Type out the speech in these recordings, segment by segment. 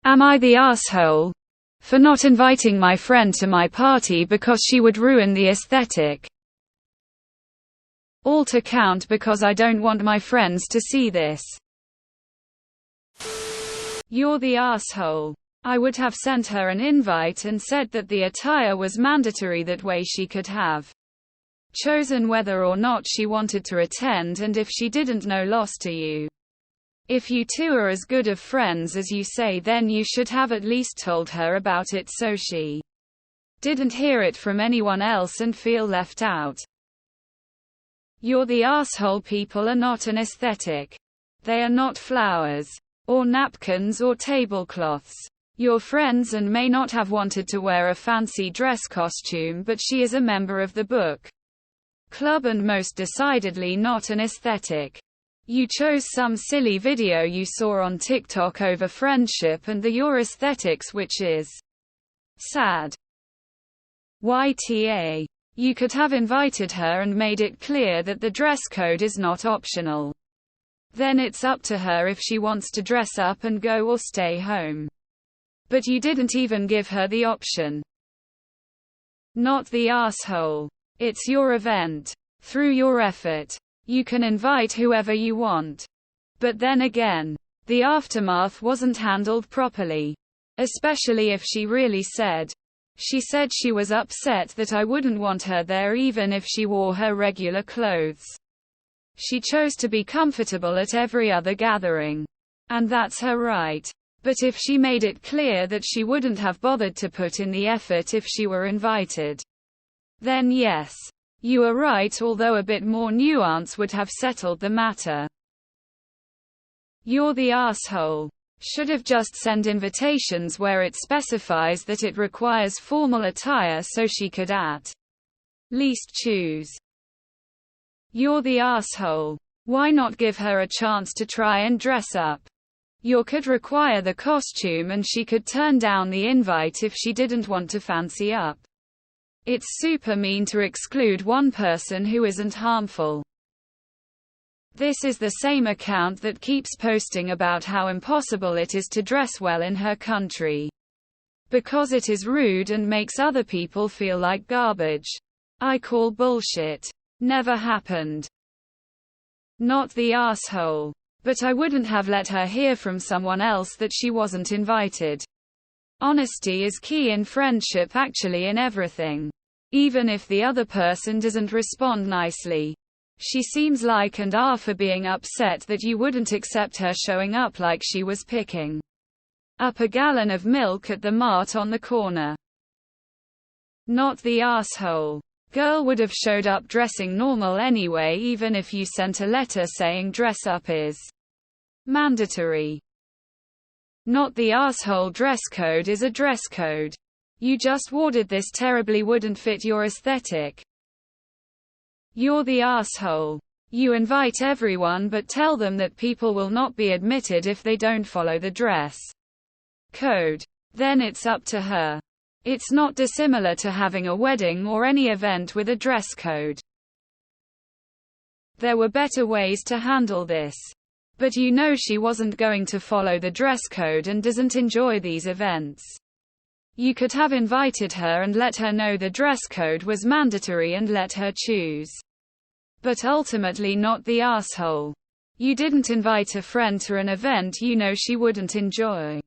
Am I the asshole for not inviting my friend to my party because she would ruin the aesthetic? Alt account because I don't want my friends to see this. You're the asshole. I would have sent her an invite and said that the attire was mandatory, that way she could have chosen whether or not she wanted to attend, and if she didn't, no loss to you. If you two are as good of friends as you say, then you should have at least told her about it so she didn't hear it from anyone else and feel left out. You're the asshole. People are not an aesthetic. They are not flowers, or napkins, or tablecloths. You're friends and may not have wanted to wear a fancy dress costume, but she is a member of the book club and most decidedly not an aesthetic. You chose some silly video you saw on TikTok over friendship and your aesthetics, which is sad. YTA. You could have invited her and made it clear that the dress code is not optional. Then it's up to her if she wants to dress up and go or stay home. But you didn't even give her the option. Not the asshole. It's your event. Through your effort, you can invite whoever you want. But then again, the aftermath wasn't handled properly. Especially if she really said. She said she was upset that I wouldn't want her there even if she wore her regular clothes. She chose to be comfortable at every other gathering. And that's her right. But if she made it clear that she wouldn't have bothered to put in the effort if she were invited, then yes, you are right, although a bit more nuance would have settled the matter. You're the asshole. Should have just sent invitations where it specifies that it requires formal attire so she could at least choose. You're the asshole. Why not give her a chance to try and dress up? You could require the costume and she could turn down the invite if she didn't want to fancy up. It's super mean to exclude one person who isn't harmful. This is the same account that keeps posting about how impossible it is to dress well in her country because it is rude and makes other people feel like garbage. I call bullshit. Never happened. Not the asshole. But I wouldn't have let her hear from someone else that she wasn't invited. Honesty is key in friendship, actually in everything. Even if the other person doesn't respond nicely. She seems like and are for being upset that you wouldn't accept her showing up like she was picking up a gallon of milk at the mart on the corner. Not the asshole. Girl would have showed up dressing normal anyway, even if you sent a letter saying dress up is mandatory. Not the asshole. Dress code is a dress code. You just worded this terribly, wouldn't fit your aesthetic. You're the asshole. You invite everyone but tell them that people will not be admitted if they don't follow the dress code. Then it's up to her. It's not dissimilar to having a wedding or any event with a dress code. There were better ways to handle this. But you know she wasn't going to follow the dress code and doesn't enjoy these events. You could have invited her and let her know the dress code was mandatory and let her choose. But ultimately not the asshole. You didn't invite a friend to an event you know she wouldn't enjoy.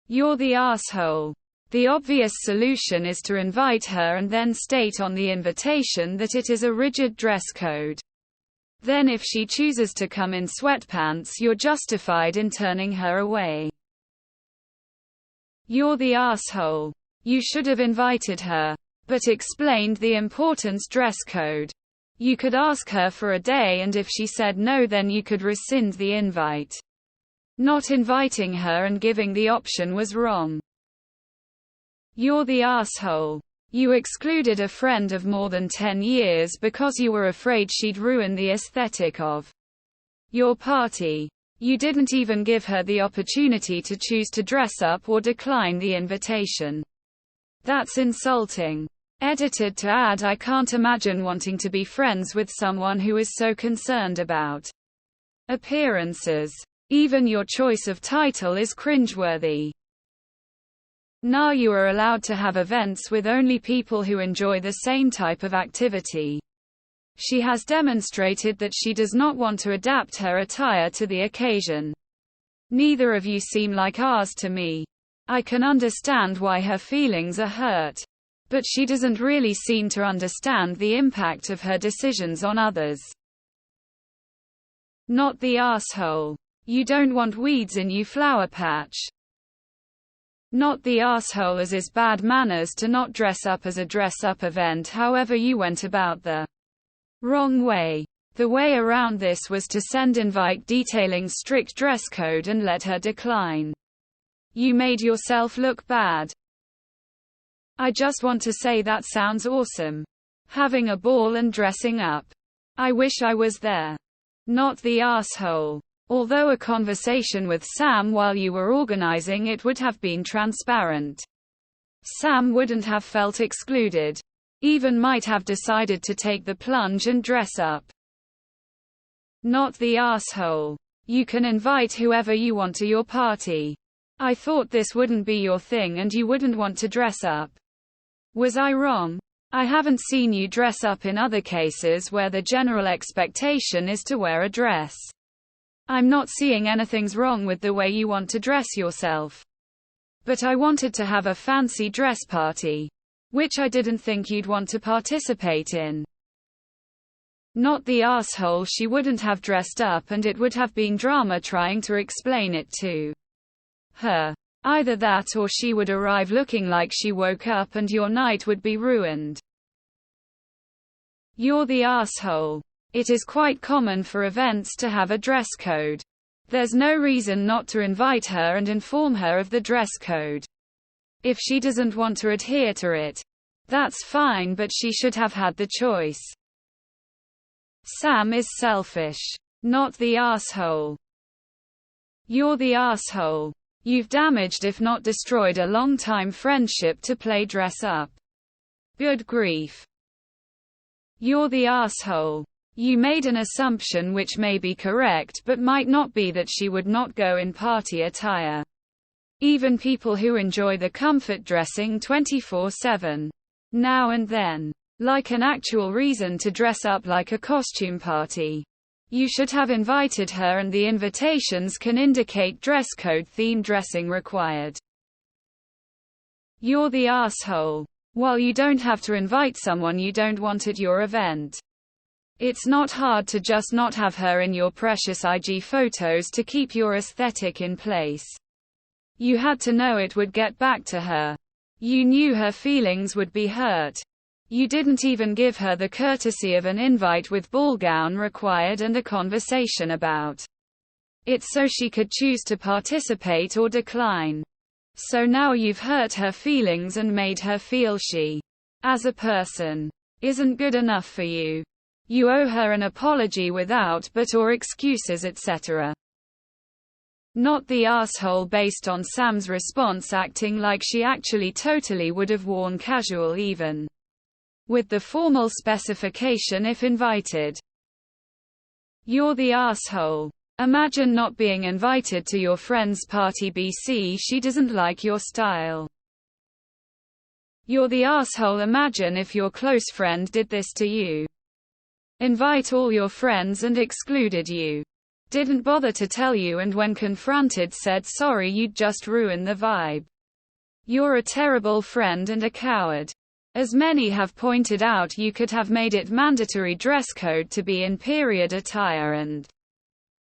You're the asshole. The obvious solution is to invite her and then state on the invitation that it is a rigid dress code. Then if she chooses to come in sweatpants, you're justified in turning her away. You're the asshole. You should have invited her, but explained the importance dress code. You could ask her for a day, and if she said no, then you could rescind the invite. Not inviting her and giving the option was wrong. You're the asshole. You excluded a friend of more than 10 years because you were afraid she'd ruin the aesthetic of your party. You didn't even give her the opportunity to choose to dress up or decline the invitation. That's insulting. Edited to add, I can't imagine wanting to be friends with someone who is so concerned about appearances. Even your choice of title is cringeworthy. Now you are allowed to have events with only people who enjoy the same type of activity. She has demonstrated that she does not want to adapt her attire to the occasion. Neither of you seem like ours to me. I can understand why her feelings are hurt. But she doesn't really seem to understand the impact of her decisions on others. Not the asshole. You don't want weeds in your flower patch. Not the asshole, as is bad manners to not dress up as a dress-up event. However, you went about the wrong way. The way around this was to send invite detailing strict dress code and let her decline. You made yourself look bad. I just want to say that sounds awesome. Having a ball and dressing up. I wish I was there. Not the asshole. Although a conversation with Sam while you were organizing it would have been transparent. Sam wouldn't have felt excluded. Even might have decided to take the plunge and dress up. Not the asshole. You can invite whoever you want to your party. I thought this wouldn't be your thing and you wouldn't want to dress up. Was I wrong? I haven't seen you dress up in other cases where the general expectation is to wear a dress. I'm not seeing anything's wrong with the way you want to dress yourself. But I wanted to have a fancy dress party, which I didn't think you'd want to participate in. Not the asshole. She wouldn't have dressed up and it would have been drama trying to explain it to her. Either that or she would arrive looking like she woke up and your night would be ruined. You're the asshole. It is quite common for events to have a dress code. There's no reason not to invite her and inform her of the dress code. If she doesn't want to adhere to it, that's fine, but she should have had the choice. Sam is selfish. Not the asshole. You're the asshole. You've damaged if not destroyed a long-time friendship to play dress up. Good grief. You're the asshole. You made an assumption which may be correct but might not be, that she would not go in party attire. Even people who enjoy the comfort dressing 24/7. Now and then. Like an actual reason to dress up like a costume party. You should have invited her, and the invitations can indicate dress code theme dressing required. You're the asshole. While you don't have to invite someone you don't want at your event, it's not hard to just not have her in your precious IG photos to keep your aesthetic in place. You had to know it would get back to her. You knew her feelings would be hurt. You didn't even give her the courtesy of an invite with ball gown required and a conversation about it so she could choose to participate or decline. So now you've hurt her feelings and made her feel she, as a person, isn't good enough for you. You owe her an apology without but or excuses, etc. Not the asshole. Based on Sam's response, acting like she actually totally would have worn casual even with the formal specification if invited. You're the asshole. Imagine not being invited to your friend's party. BC she doesn't like your style. You're the asshole. Imagine if your close friend did this to you. Invite all your friends and excluded you. Didn't bother to tell you, and when confronted said sorry. You'd just ruin the vibe. You're a terrible friend and a coward. As many have pointed out, you could have made it mandatory dress code to be in period attire and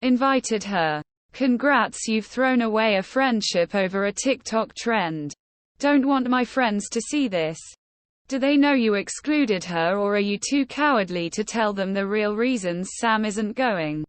invited her. Congrats, you've thrown away a friendship over a TikTok trend. Don't want my friends to see this. Do they know you excluded her, or are you too cowardly to tell them the real reasons Sam isn't going?